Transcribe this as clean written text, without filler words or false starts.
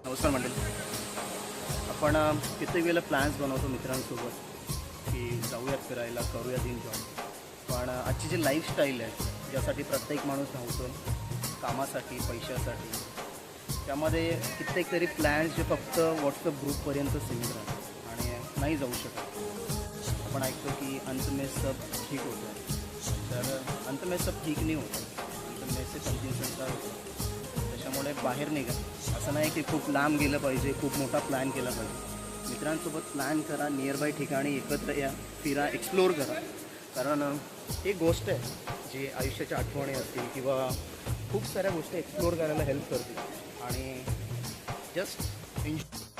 नमस्कार मंडळी. आपण कित्येक वेळेला प्लॅन्स बनवतो मित्रांसोबत की जाऊयात फिरायला, करूयात एन्जॉय. पण आजची जी लाईफस्टाईल आहे ज्यासाठी प्रत्येक माणूस धावतो आहे, कामासाठी, पैशासाठी, त्यामध्ये कित्येक तरी प्लॅन्स जे फक्त व्हॉट्सअप ग्रुपपर्यंत सीमित राहतात आणि नाही जाऊ शकत. आपण ऐकतो की अंत में सब ठीक होतं आहे, तर अंत में सब ठीक नाही होतं, अंत में से समथिंग संसार होतो. त्याच्यामुळे बाहेर निघा. असं नाही की खूप लांब गेलं पाहिजे, खूप मोठा प्लॅन केला पाहिजे. मित्रांसोबत प्लॅन करा, नियर बाय ठिकाणी एकत्र या, फिरा, एक्सप्लोअर करा. कारण एक गोष्ट आहे जी आयुष्याच्या आठवणी असतील किंवा खूप साऱ्या गोष्टी एक्सप्लोअर करायला हेल्प करतील आणि जस्ट एन्जॉय.